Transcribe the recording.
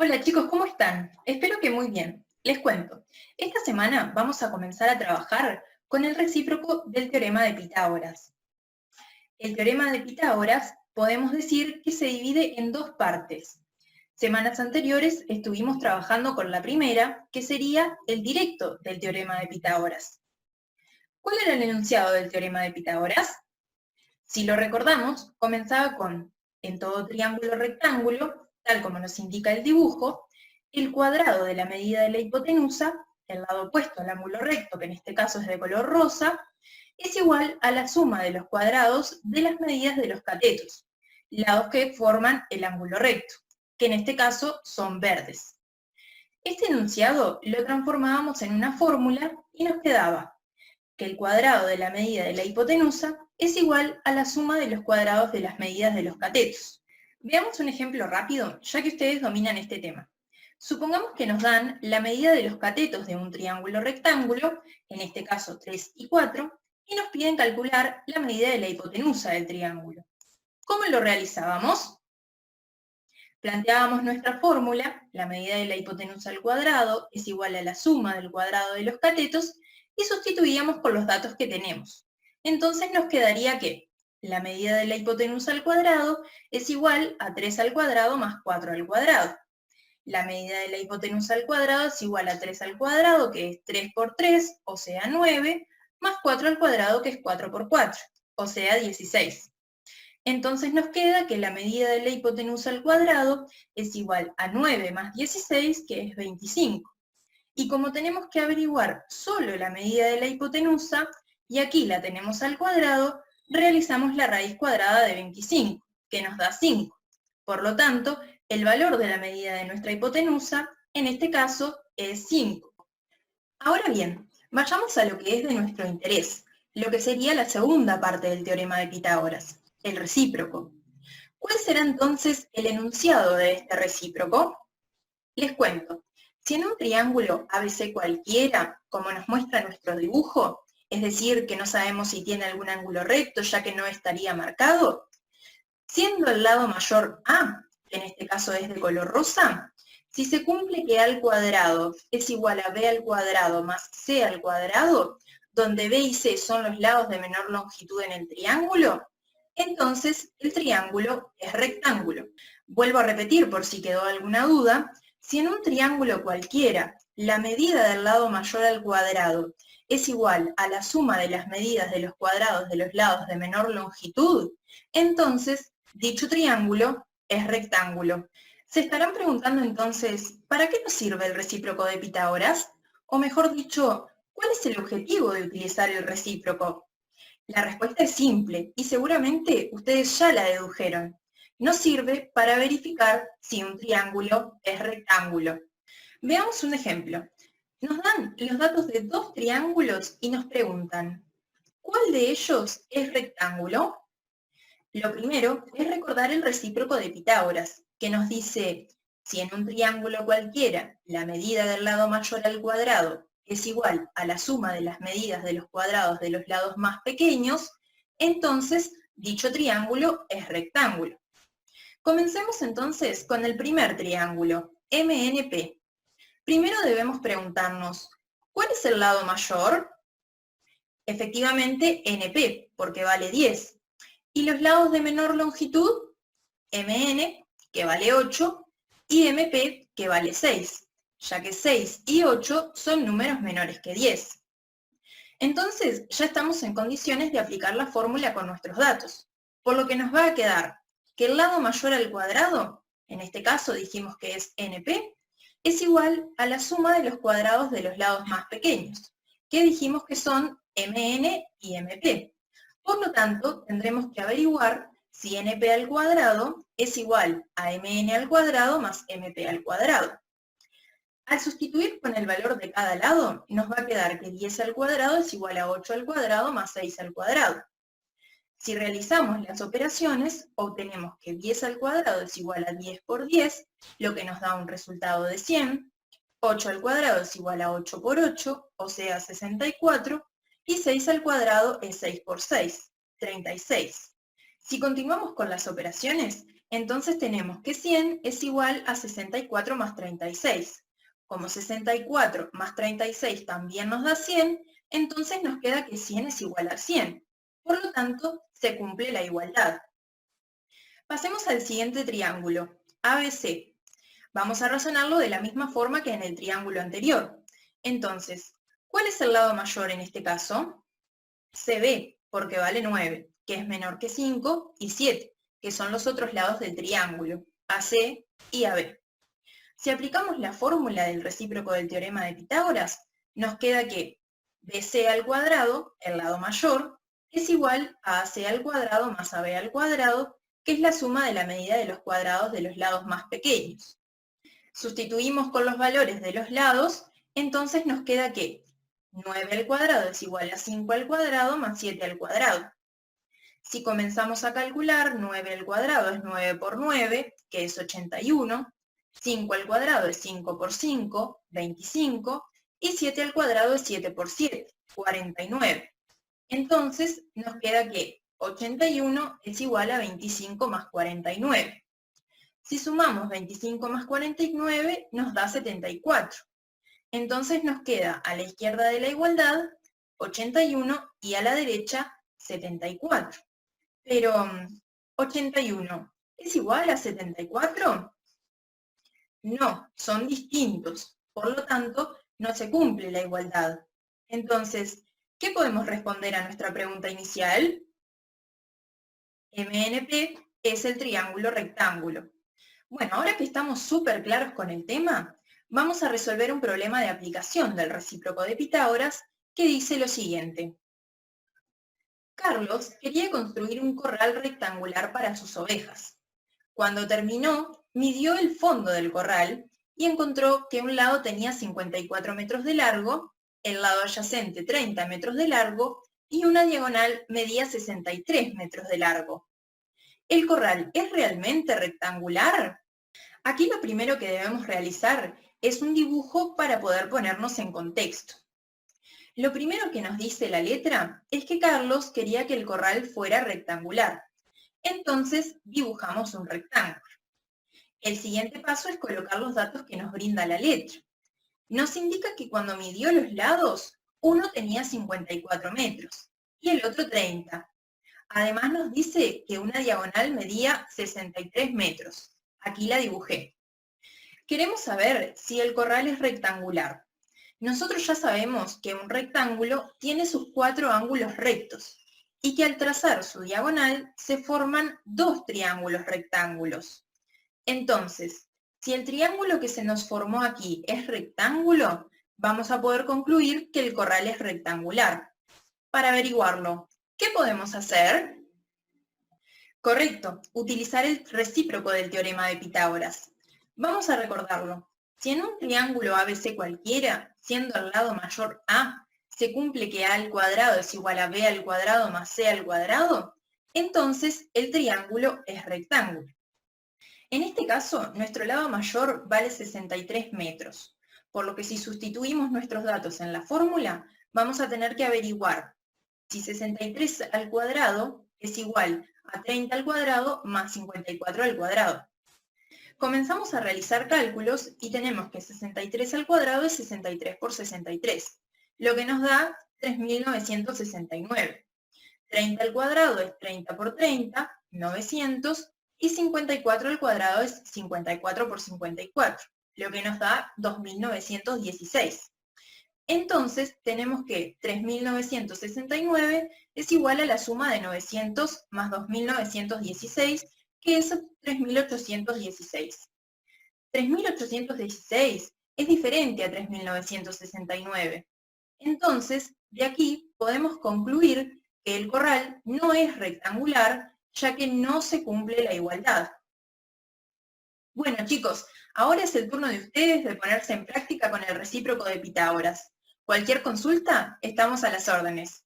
Hola chicos, ¿cómo están? Espero que muy bien. Les cuento, esta semana vamos a comenzar a trabajar con el recíproco del teorema de Pitágoras. El teorema de Pitágoras podemos decir que se divide en dos partes. Semanas anteriores estuvimos trabajando con la primera, que sería el directo del teorema de Pitágoras. ¿Cuál era el enunciado del teorema de Pitágoras? Si lo recordamos, comenzaba con, en todo triángulo rectángulo, tal como nos indica el dibujo, el cuadrado de la medida de la hipotenusa, el lado opuesto al ángulo recto, que en este caso es de color rosa, es igual a la suma de los cuadrados de las medidas de los catetos, lados que forman el ángulo recto, que en este caso son verdes. Este enunciado lo transformábamos en una fórmula y nos quedaba que el cuadrado de la medida de la hipotenusa es igual a la suma de los cuadrados de las medidas de los catetos. Veamos un ejemplo rápido, ya que ustedes dominan este tema. Supongamos que nos dan la medida de los catetos de un triángulo rectángulo, en este caso 3 y 4, y nos piden calcular la medida de la hipotenusa del triángulo. ¿Cómo lo realizábamos? Planteábamos nuestra fórmula, la medida de la hipotenusa al cuadrado es igual a la suma del cuadrado de los catetos, y sustituíamos por los datos que tenemos. Entonces nos quedaría que la medida de la hipotenusa al cuadrado es igual a 3 al cuadrado más 4 al cuadrado. La medida de la hipotenusa al cuadrado es igual a 3 al cuadrado, que es 3 por 3, o sea 9, más 4 al cuadrado, que es 4 por 4, o sea 16. Entonces nos queda que la medida de la hipotenusa al cuadrado es igual a 9 más 16, que es 25. Y como tenemos que averiguar solo la medida de la hipotenusa, y aquí la tenemos al cuadrado, realizamos la raíz cuadrada de 25, que nos da 5. Por lo tanto, el valor de la medida de nuestra hipotenusa, en este caso, es 5. Ahora bien, vayamos a lo que es de nuestro interés, lo que sería la segunda parte del teorema de Pitágoras, el recíproco. ¿Cuál será entonces el enunciado de este recíproco? Les cuento, si en un triángulo ABC cualquiera, como nos muestra nuestro dibujo, es decir, que no sabemos si tiene algún ángulo recto ya que no estaría marcado, siendo el lado mayor A, que en este caso es de color rosa, si se cumple que A al cuadrado es igual a B al cuadrado más C al cuadrado, donde B y C son los lados de menor longitud en el triángulo, entonces el triángulo es rectángulo. Vuelvo a repetir por si quedó alguna duda, si en un triángulo cualquiera la medida del lado mayor al cuadrado es igual a la suma de las medidas de los cuadrados de los lados de menor longitud, entonces dicho triángulo es rectángulo. Se estarán preguntando entonces, ¿para qué nos sirve el recíproco de Pitágoras? O mejor dicho, ¿cuál es el objetivo de utilizar el recíproco? La respuesta es simple y seguramente ustedes ya la dedujeron. Nos sirve para verificar si un triángulo es rectángulo. Veamos un ejemplo. Nos dan los datos de dos triángulos y nos preguntan, ¿cuál de ellos es rectángulo? Lo primero es recordar el recíproco de Pitágoras, que nos dice, si en un triángulo cualquiera la medida del lado mayor al cuadrado es igual a la suma de las medidas de los cuadrados de los lados más pequeños, entonces dicho triángulo es rectángulo. Comencemos entonces con el primer triángulo, MNP. Primero debemos preguntarnos, ¿cuál es el lado mayor? Efectivamente, NP, porque vale 10. Y los lados de menor longitud, MN, que vale 8, y MP, que vale 6, ya que 6 y 8 son números menores que 10. Entonces, ya estamos en condiciones de aplicar la fórmula con nuestros datos, por lo que nos va a quedar que el lado mayor al cuadrado, en este caso dijimos que es NP, es igual a la suma de los cuadrados de los lados más pequeños, que dijimos que son MN y MP. Por lo tanto, tendremos que averiguar si NP al cuadrado es igual a MN al cuadrado más MP al cuadrado. Al sustituir con el valor de cada lado, nos va a quedar que 10 al cuadrado es igual a 8 al cuadrado más 6 al cuadrado. Si realizamos las operaciones, obtenemos que 10 al cuadrado es igual a 10 por 10, lo que nos da un resultado de 100, 8 al cuadrado es igual a 8 por 8, o sea 64, y 6 al cuadrado es 6 por 6, 36. Si continuamos con las operaciones, Entonces tenemos que 100 es igual a 64 más 36. Como 64 más 36 también nos da 100, entonces nos queda que 100 es igual a 100. Por lo tanto, se cumple la igualdad. Pasemos al siguiente triángulo, ABC. Vamos a razonarlo de la misma forma que en el triángulo anterior. Entonces, ¿cuál es el lado mayor en este caso? CB, porque vale 9, que es menor que 5, y 7, que son los otros lados del triángulo, AC y AB. Si aplicamos la fórmula del recíproco del teorema de Pitágoras, nos queda que BC al cuadrado, el lado mayor, es igual a AC al cuadrado más AB al cuadrado, que es la suma de la medida de los cuadrados de los lados más pequeños. Sustituimos con los valores de los lados, entonces nos queda que 9 al cuadrado es igual a 5 al cuadrado más 7 al cuadrado. Si comenzamos a calcular, 9 al cuadrado es 9 por 9, que es 81, 5 al cuadrado es 5 por 5, 25, y 7 al cuadrado es 7 por 7, 49. Entonces nos queda que 81 es igual a 25 más 49. Si sumamos 25 más 49, nos da 74. Entonces nos queda a la izquierda de la igualdad 81 y a la derecha 74. Pero, ¿81 es igual a 74? No, son distintos. Por lo tanto, no se cumple la igualdad. Entonces, ¿qué podemos responder a nuestra pregunta inicial? MNP es el triángulo rectángulo. Bueno, ahora que estamos súper claros con el tema, vamos a resolver un problema de aplicación del recíproco de Pitágoras que dice lo siguiente. Carlos quería construir un corral rectangular para sus ovejas. Cuando terminó, midió el fondo del corral y encontró que un lado tenía 54 metros de largo, el lado adyacente 30 metros de largo y una diagonal medía 63 metros de largo. ¿El corral es realmente rectangular? Aquí lo primero que debemos realizar es un dibujo para poder ponernos en contexto. Lo primero que nos dice la letra es que Carlos quería que el corral fuera rectangular. Entonces dibujamos un rectángulo. El siguiente paso es colocar los datos que nos brinda la letra. Nos indica que cuando midió los lados, uno tenía 54 metros y el otro 30. Además nos dice que una diagonal medía 63 metros. Aquí la dibujé. Queremos saber si el corral es rectangular. Nosotros ya sabemos que un rectángulo tiene sus 4 ángulos rectos y que al trazar su diagonal se forman 2 triángulos rectángulos. Entonces, si el triángulo que se nos formó aquí es rectángulo, vamos a poder concluir que el corral es rectangular. Para averiguarlo, ¿qué podemos hacer? Correcto, utilizar el recíproco del teorema de Pitágoras. Vamos a recordarlo. Si en un triángulo ABC cualquiera, siendo el lado mayor A, se cumple que A al cuadrado es igual a B al cuadrado más C al cuadrado, entonces el triángulo es rectángulo. En este caso, nuestro lado mayor vale 63 metros, por lo que si sustituimos nuestros datos en la fórmula, vamos a tener que averiguar si 63 al cuadrado es igual a 30 al cuadrado más 54 al cuadrado. Comenzamos a realizar cálculos y tenemos que 63 al cuadrado es 63 por 63, lo que nos da 3.969. 30 al cuadrado es 30 por 30, 900, y 54 al cuadrado es 54 por 54, lo que nos da 2.916. Entonces tenemos que 3.969 es igual a la suma de 900 más 2.916, que es 3.816. 3.816 es diferente a 3.969. Entonces, de aquí podemos concluir que el corral no es rectangular, ya que no se cumple la igualdad. Bueno, chicos, ahora es el turno de ustedes de ponerse en práctica con el recíproco de Pitágoras. Cualquier consulta, estamos a las órdenes.